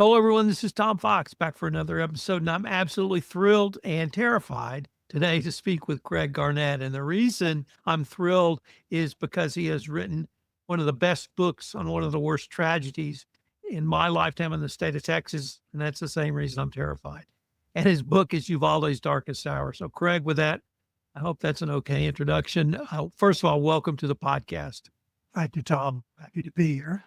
Hello, everyone. This is Tom Fox back for another episode, and I'm absolutely thrilled and terrified today to speak with Greg Garnett. And the reason I'm thrilled is because he has written one of the best books on one of the worst tragedies in my lifetime in the state of Texas. And that's the same reason I'm terrified. And his book is Uvalde's Darkest Hour. So, Craig, with that, I hope that's an okay introduction. First of all, welcome to the podcast. Thank you, Tom. Happy to be here.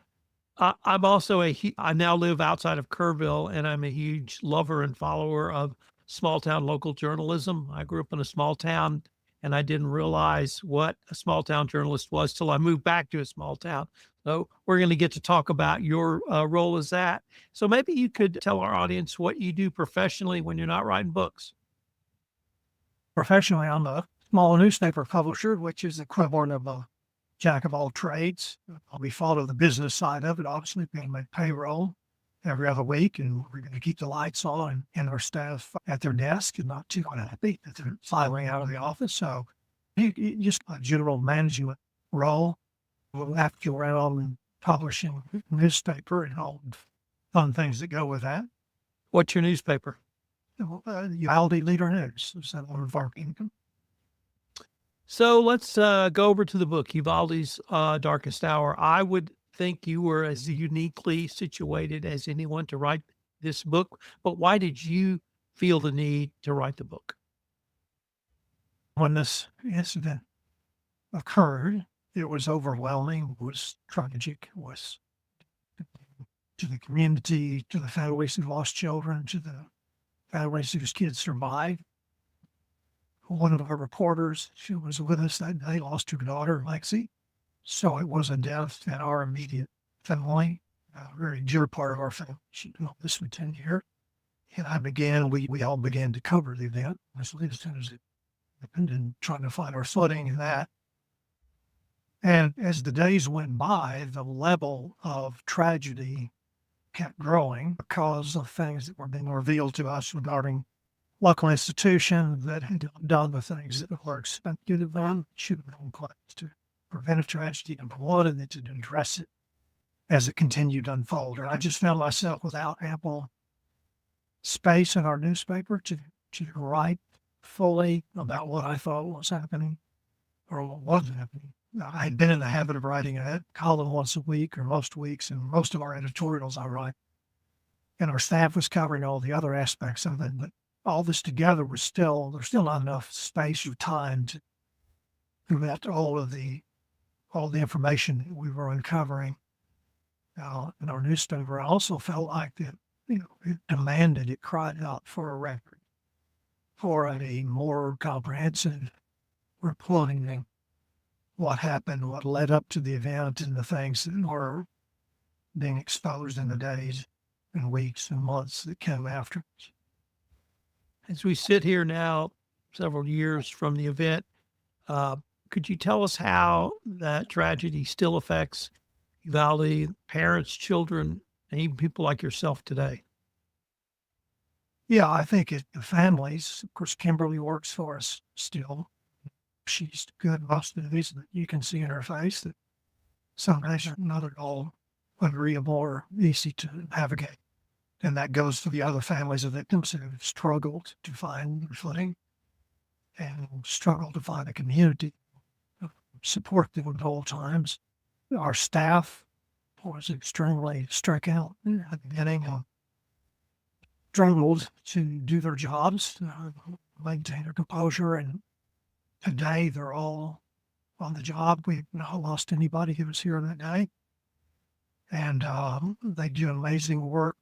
I'm also I now live outside of Kerrville, and I'm a huge lover and follower of small town local journalism. I grew up in a small town, and I didn't realize what a small town journalist was till I moved back to a small town. So we're going to get to talk about your role as that. So maybe you could tell our audience what you do professionally when you're not writing books. Professionally, I'm a small newspaper publisher, which is the equivalent of a jack of all trades. We follow the business side of it. Obviously, we make payroll every other week, and we're going to keep the lights on and our staff at their desk and not too unhappy that they're filing out of the office. So just a general management role. We'll have to go around and publishing newspaper and all the fun things that go with that. What's your newspaper? Uvalde Leader News is that one of our income. So let's go over to the book, Uvalde's Darkest Hour. I would think you were as uniquely situated as anyone to write this book, but why did you feel the need to write the book? When this incident occurred, it was overwhelming, it was tragic, it was to the community, to the families who lost children, to the families whose kids survived. One of our reporters, she was with us that day, lost her daughter, Lexi. So it was a death in our immediate family, a very dear part of our family. She'd known this for 10 years. And we all began to cover the event, as soon as it happened, and trying to find our footing in that. And as the days went by, the level of tragedy kept growing because of things that were being revealed to us regarding local institutions that had done the things that were expected of them, should have been claims to prevent a tragedy, number one, and then to address it as it continued to unfold. And I just found myself without ample space in our newspaper to write fully about what I thought was happening or what wasn't happening. I had been in the habit of writing a column once a week or most weeks, and most of our editorials I write. And our staff was covering all the other aspects of it, but all this together there's still not enough space or time to get all the information that we were uncovering in our newspaper. I also felt like that, it cried out for a record, for a more comprehensive reporting what happened, what led up to the event, and the things that were being exposed in the days and weeks and months that came after. As we sit here now, several years from the event, could you tell us how that tragedy still affects Uvalde, parents, children, and even people like yourself today? Yeah, I think the families, of course, Kimberly works for us still. She's good most days that you can see in her face that some days are not at all agreeable or easy to navigate. And that goes for the other families of victims who have struggled to find their footing and struggled to find a community of support them at all times. Our staff was extremely struck out at the beginning and struggled to do their jobs, maintain their composure. And today they're all on the job. We've not lost anybody who was here that day. And they do amazing work.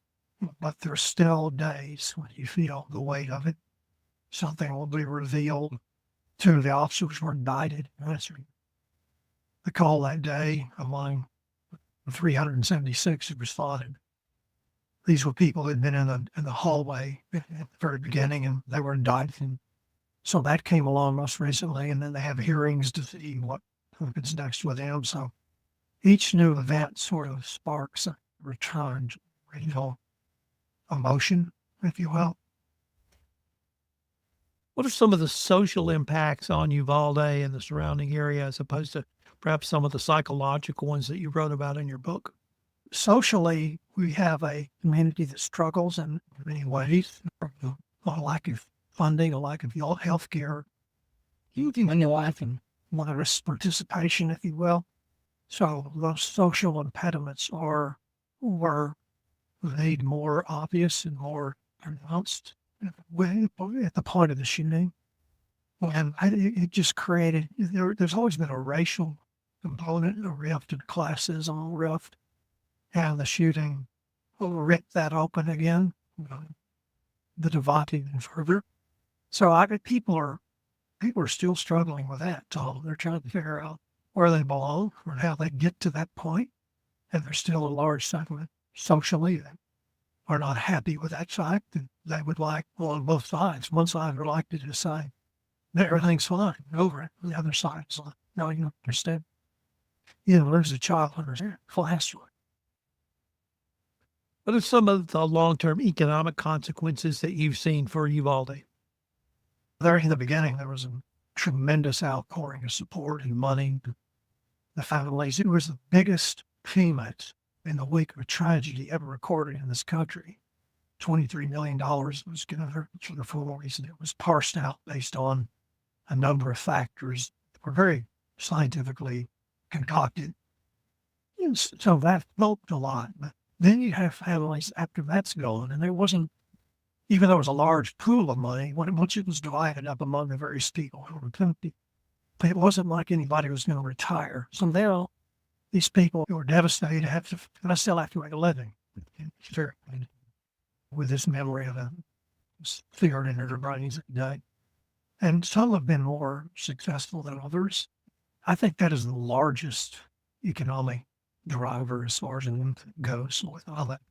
But there's still days when you feel the weight of it. Something will be revealed. Two of the officers were indicted answering the call that day among the 376 who responded. These were people who had been in the hallway at the very beginning, and they were indicted. And so that came along most recently, and then they have hearings to see what happens next with them. So each new event sort of sparks a return to regional emotion, if you will. What are some of the social impacts on Uvalde and the surrounding area as opposed to perhaps some of the psychological ones that you wrote about in your book? socially, we have a community that struggles in many ways from a lack of funding, a lack of health care, even in your life and modest participation, if you will. So those social impediments were made more obvious and more pronounced at the point of the shooting. And it just created, there's always been a racial component, a rift, and classism rift. And the shooting ripped that open again, the divide even further. So people are still struggling with that. So they're trying to figure out where they belong or how they get to that point. And there's still a large segment socially that are not happy with that fact. And they would like, well, on both sides, one side would like to just say, everything's fine, over it. The other side is like, no, you don't understand. You know, there's a child in her classroom. What are some of the long-term economic consequences that you've seen for Uvalde? There in the beginning, there was a tremendous outpouring of support and money to the families. It was the biggest payment in the wake of a tragedy ever recorded in this country. $23 million was given for the families, and it was parsed out based on a number of factors that were very scientifically concocted. And so that helped a lot. But then you have families after that's gone, and there wasn't, even though it was a large pool of money, once it was divided up among the various people who were affected, it wasn't like anybody was going to retire. So now these people who are devastated I still have to make a living with this memory of a figured in their brains at night. And some have been more successful than others. I think that is the largest economic driver as far as an income goes with all that.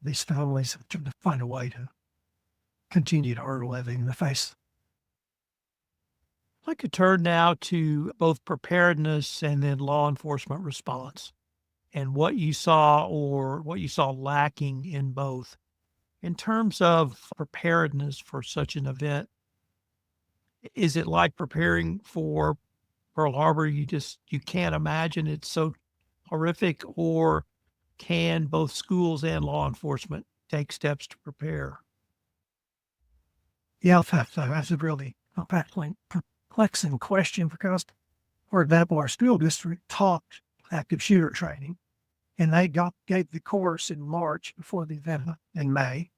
These families have tried to find a way to continue to earn a living in the face. I'd like to turn now to both preparedness and then law enforcement response and what you saw or what you saw lacking in both. In terms of preparedness for such an event, is it like preparing for Pearl Harbor? You can't imagine it's so horrific, or can both schools and law enforcement take steps to prepare? Yeah, that's a really perplexing question because, for example, our school district taught active shooter training, and they gave the course in March before the event in May.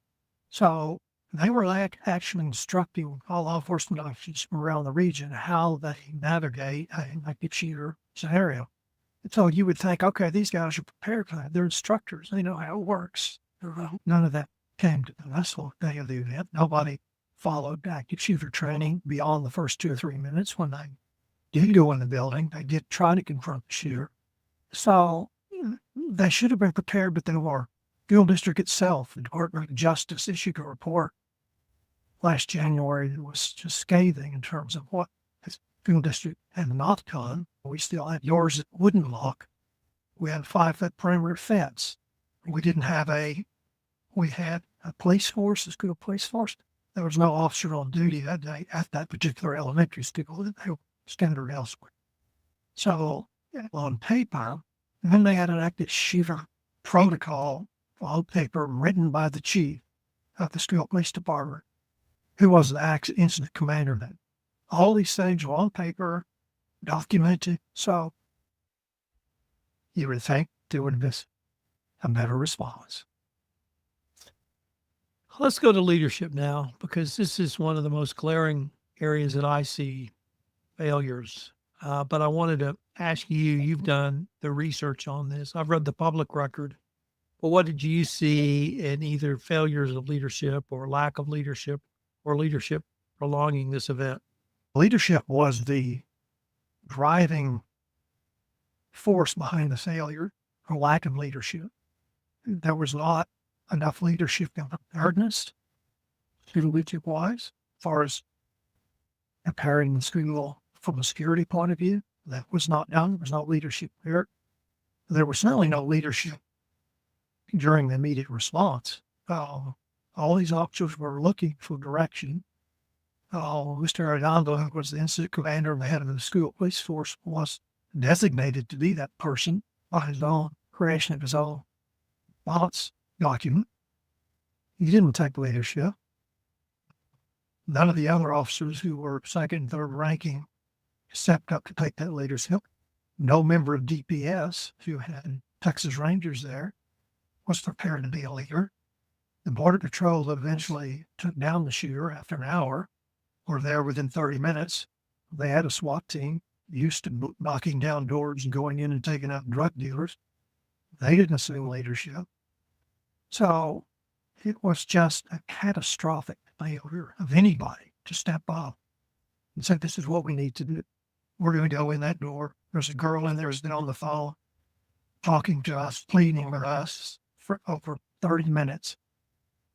So they were actually instructing all law enforcement officers from around the region how they navigate an active shooter scenario. And so you would think, okay, these guys are prepared for that. They're instructors. They know how it works. None of that came to the last day of the event. Nobody followed active shooter training beyond the first 2 or 3 minutes when they did go in the building. They did try to confront the shooter. So they should have been prepared, but they were. School district itself, the Department of Justice, issued a report last January that was just scathing in terms of what the school district had not done. We still had doors that wouldn't lock. We had a 5-foot perimeter fence. We had a police force, a school police force. There was no officer on duty that day at that particular elementary school. They were scattered elsewhere. So on paper, and then they had an active shooter protocol on paper written by the chief of the school police department, who was the incident commander then. All these things were on paper, documented. So you would think there would have been a better response. Let's go to leadership now, because this is one of the most glaring areas that I see failures. But I wanted to ask you, you've done the research on this. I've read the public record. But what did you see in either failures of leadership or lack of leadership or leadership prolonging this event? Leadership was the driving force behind the failure or lack of leadership. There was not enough leadership in preparedness, leadership-wise, as far as preparing the school from a security point of view. That was not done. There was no leadership there. There was certainly no leadership during the immediate response. All these officers were looking for direction. Mr. Arredondo, who was the incident commander and the head of the school police force, was designated to be that person by his own creation of his own balance document. He didn't take leadership. None of the other officers who were second and third ranking stepped up to take that leadership. No member of DPS, who had Texas Rangers there, was prepared to be a leader. The Border Patrol eventually took down the shooter after an hour, were there within 30 minutes. They had a SWAT team used to knocking down doors and going in and taking out drug dealers. They didn't assume leadership. So it was just a catastrophic failure of anybody to step up and say, this is what we need to do. We're going to go in that door. There's a girl in there who's been on the phone talking to us, pleading with us for over 30 minutes.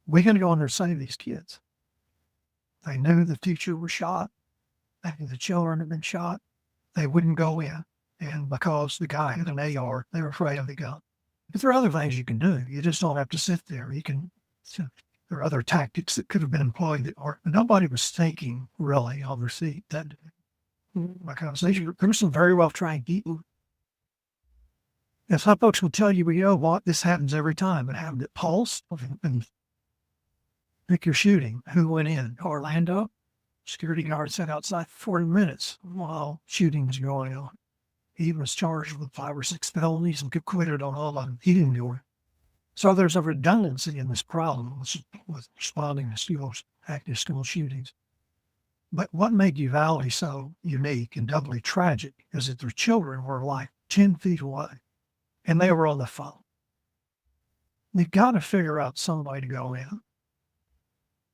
We're going to go in there and save these kids. They knew the teacher was shot. They knew the children had been shot. They wouldn't go in. And because the guy had an AR, they were afraid of the gun. But there are other things you can do. You just don't have to sit there. There are other tactics that could have been employed that aren't. Nobody was thinking really on their seat that day. Because there were some very well trained people. And some folks will tell you, well, you know what, this happens every time. It happened at Pulse. And pick your shooting. Who went in? Orlando. Security guard sat outside for 40 minutes while shooting was going on. He was charged with 5 or 6 felonies and acquitted on all of them. He didn't do it. So there's a redundancy in this problem with responding to active school shootings. But what made Uvalde so unique and doubly tragic is that their children were like 10 feet away and they were on the phone. They've got to figure out some way to go in.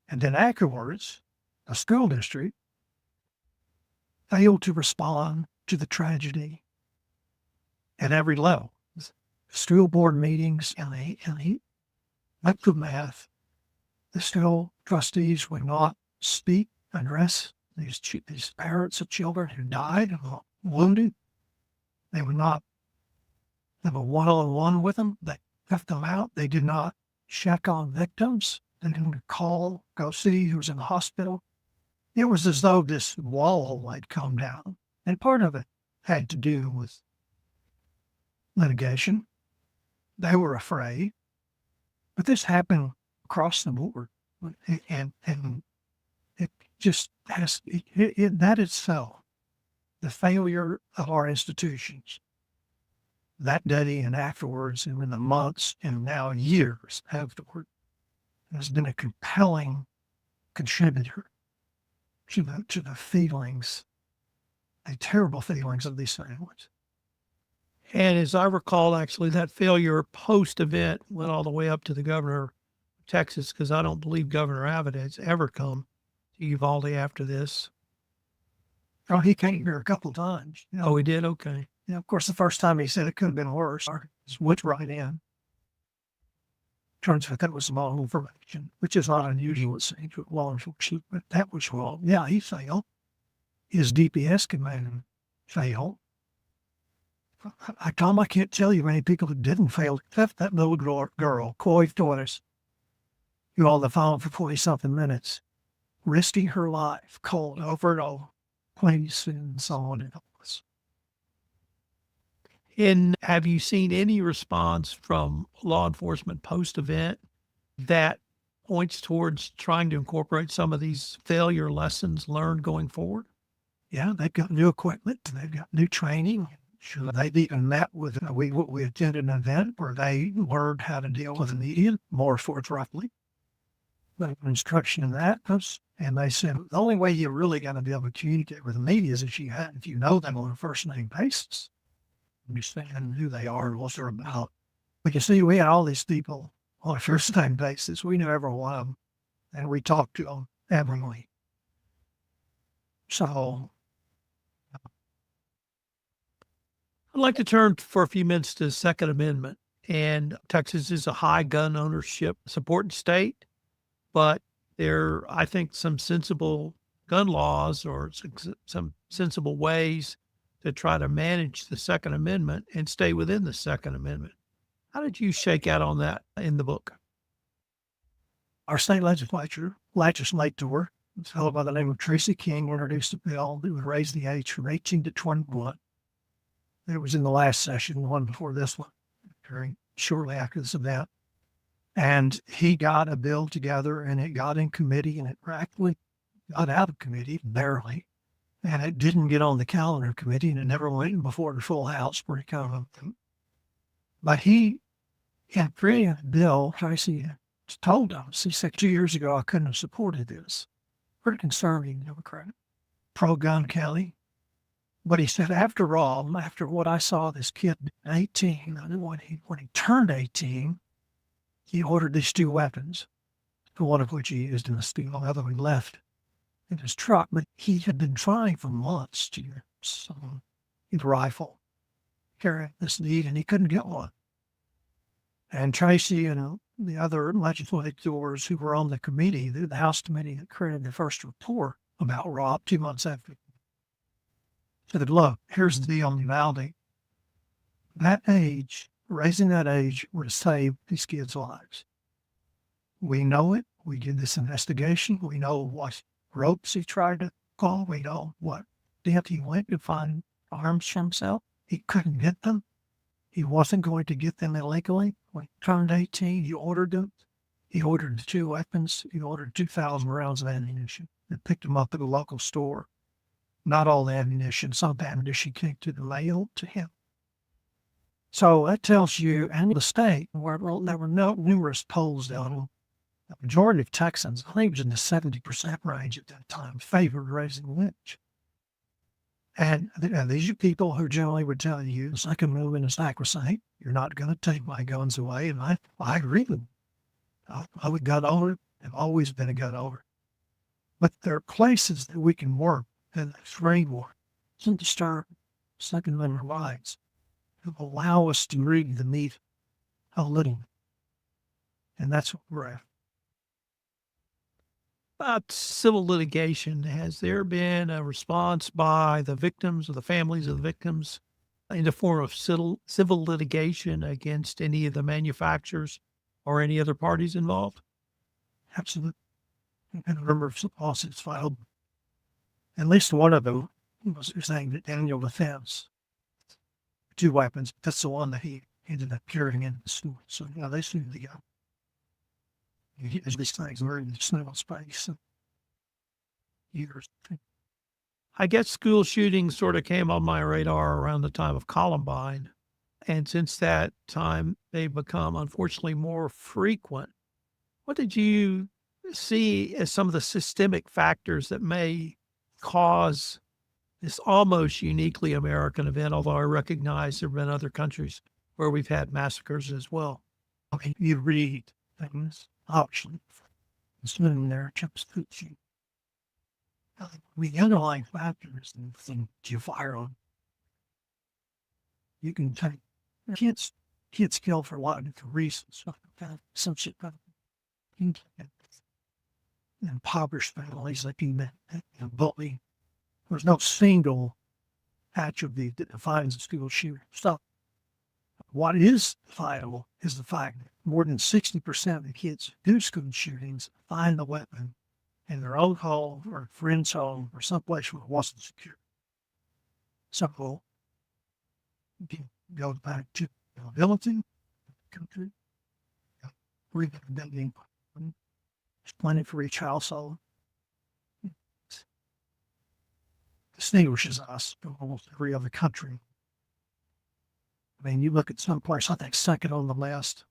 And then afterwards, the school district failed to respond to the tragedy at every level. School board meetings and the aftermath, the school trustees would not speak, address these parents of children who died and wounded. They would not have a one-on-one with them. They left them out. They did not check on victims. They didn't go see who was in the hospital. It was as though this wall had come down. And part of it had to do with litigation. They were afraid. But this happened across the board. And it just has, that itself, the failure of our institutions, that day and afterwards, and in the months and now years afterward, has been a compelling contributor to the feelings, the terrible feelings of these families. And as I recall, actually, that failure post-event went all the way up to the governor of Texas, because I don't believe Governor Abbott has ever come to Uvalde after this. Oh, he came here a couple of times. Oh, he did? Okay. Yeah, of course, the first time he said it could have been worse. Went right in. Turns out that was wrong information, which is not unusual, it seems, with law enforcement, but that was wrong. Yeah, he failed. His DPS command failed. Tom, I can't tell you many people who didn't fail, except that little girl, Coy Torres, who on the phone for 40-something minutes, risking her life, called over and over, please, and so on and so And have you seen any response from law enforcement post-event that points towards trying to incorporate some of these failure lessons learned going forward? Yeah, they've got new equipment. They've got new training. Sure, they've even met with, we attended an event where they learned how to deal with the media more forthrightly. They instruction in that. And they said, the only way you're really going to be able to communicate with the media is if you know them on a first-name basis. Understand who they are and what they're about. But you see, we had all these people on a first-name basis. We knew every one of them, and we talked to them every week. So I'd like to turn for a few minutes to the Second Amendment. And Texas is a high gun ownership supporting state, but there are, I think, some sensible gun laws or some sensible ways to try to manage the Second Amendment and stay within the Second Amendment. How did you shake out on that in the book? Our state legislator, a fellow by the name of Tracy King, introduced a bill that would raise the age from 18 to 21. It was in the last session, the one before this one. very shortly after this event. And he got a bill together and it got in committee and it practically got out of committee, barely. And it didn't get on the calendar committee and it never went before the full House. Pretty kind of a, but he had created a bill. Tracy told us, he said 2 years ago, I couldn't have supported this. Pretty conservative Democrat, pro gun Kelly. But he said, after all, after what I saw this kid at 18, when he turned 18, he ordered these 2 weapons, one of which he used in the steal, the other he left in his truck. But he had been trying for months to get some rifle, carry this need, and he couldn't get one. And Tracy and the other legislators who were on the committee, the House committee that created the first report about Rob 2 months after, said, look, here's the deal on Uvalde. That age, raising that age would have saved these kids' lives. We know it. We did this investigation. We know what ropes he tried to call. We know what depth he went to find arms for himself. He couldn't get them. He wasn't going to get them illegally. When he turned 18, he ordered them. He ordered the 2 weapons. He ordered 2,000 rounds of ammunition and picked them up at a local store. Not all the ammunition, some ammunition came to the mail to him. So that tells you, and the state, where there were numerous polls down, the majority of Texans, I think it was in the 70% range at that time, favored raising Lynch. And these are people who generally would tell you, the Second Amendment is sacrosanct. You're not going to take my guns away. And I agree with them. I'm a gun owner. I've always been a gun owner. But there are places that we can work in the framework to disturb Second Amendment rights to allow us to read the meat a little. And that's what we're at. About civil litigation, has there been a response by the victims or the families of the victims in the form of civil litigation against any of the manufacturers or any other parties involved? Absolutely. And a number of lawsuits filed. At least one of them was saying that Daniel Defense, 2 weapons, that's the one that he ended up carrying in the store. So, they sued the guy. These things were in the snow space and years. I guess school shootings sort of came on my radar around the time of Columbine. And since that time, they've become, unfortunately, more frequent. What did you see as some of the systemic factors that may cause this almost uniquely American event, although I recognize there have been other countries where we've had massacres as well? Okay, you read things, actually, swimming there, chips, coochie. The underlying factors and things you fire on. You can take kids killed for a lot of different reasons. Some shit, impoverished families like you bully. There's no single attribute that defines a school shooting. So what is definable is the fact that more than 60% of the kids who do school shootings find the weapon in their own home or a friend's home or someplace where it wasn't secure. So if you go back to ability, country, rehabilitating, there's plenty for each household. Distinguishes us from almost every other country. I mean, you look at some place, I think second on the list,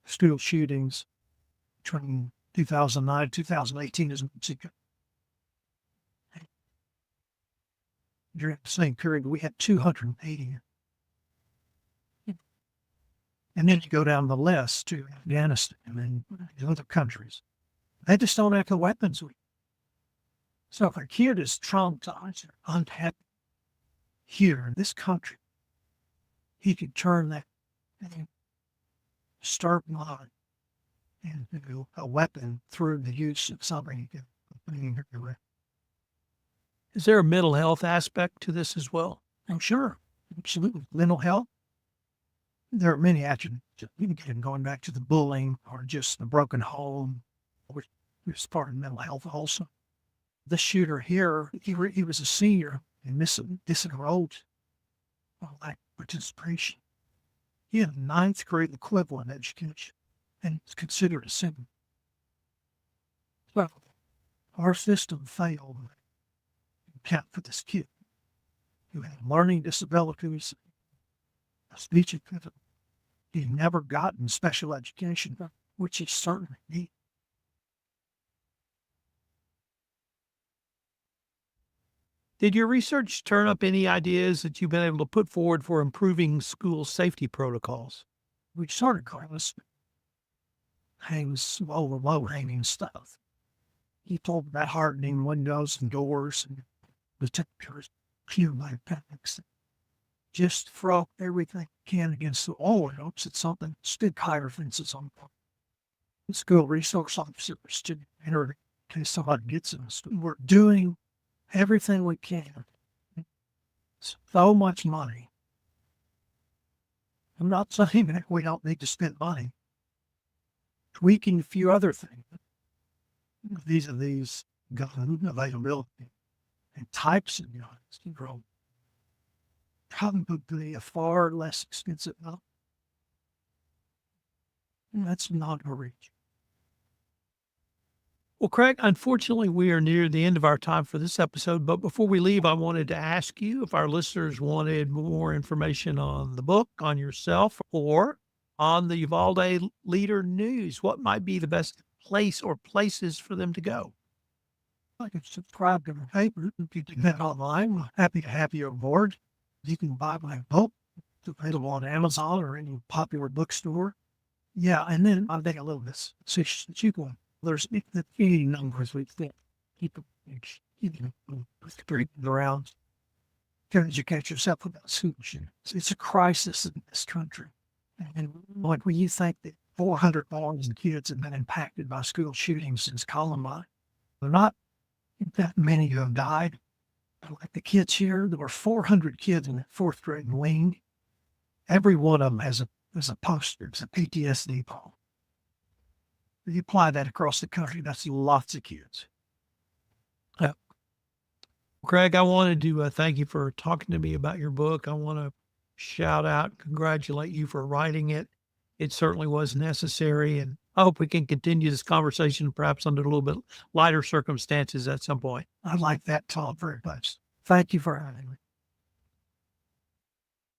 school shootings between 2009 and 2018 is Mexico. During the same period, we had 280. And then you go down the list to Afghanistan and other countries. They just don't have the weapons. So if a kid is traumatized or unhappy here in this country, he could turn that start mind into a weapon through the use of something. Is there a mental health aspect to this as well? I'm sure. Absolutely. Mental health. There are many attributes. Going back to the bullying or just the broken home, which is part of mental health also. The shooter here, he was a senior and disenrolled. Lack participation. He had a ninth grade equivalent education, and it's considered a sin. So our system failed to account for this kid who had learning disabilities, a speech impediment. He'd never gotten special education, which he certainly needed. Did your research turn up any ideas that you've been able to put forward for improving school safety protocols? We started class hangs all the low hanging stuff. He told about hardening windows and doors and detectors, QI panics. Just throw everything you can against the wall. Hopes it's something. Stick higher fences on top. The school resource officer should enter in case somebody gets in the school. We're doing everything we can. So much money. I'm not saying that we don't need to spend money. Tweaking a few other things. These gun availability and types of guns grow probably a far less expensive option. And that's not a reach. Well, Craig, unfortunately, we are near the end of our time for this episode. But before we leave, I wanted to ask you if our listeners wanted more information on the book, on yourself, or on the Uvalde Leader News, what might be the best place or places for them to go? I can subscribe to my paper. If you do that online, I'm happy to have you aboard. You can buy my book. It's available on Amazon or any popular bookstore. Yeah, and then I'll take a little bit. So you can. There's the key numbers we think. Keep around. To educate yourself about suicide. It's a crisis in this country. And like when you think that 400,000 kids have been impacted by school shootings since Columbine, they're not that many who have died. Like the kids here, there were 400 kids in that fourth grade wing. Every one of them has a poster. It's a PTSD poem. If you apply that across the country, that's lots of kids. Craig, I wanted to thank you for talking to me about your book. I want to shout out, congratulate you for writing it. It certainly was necessary. And I hope we can continue this conversation perhaps under a little bit lighter circumstances at some point. I like that, Tom, very much. Thank you for having me.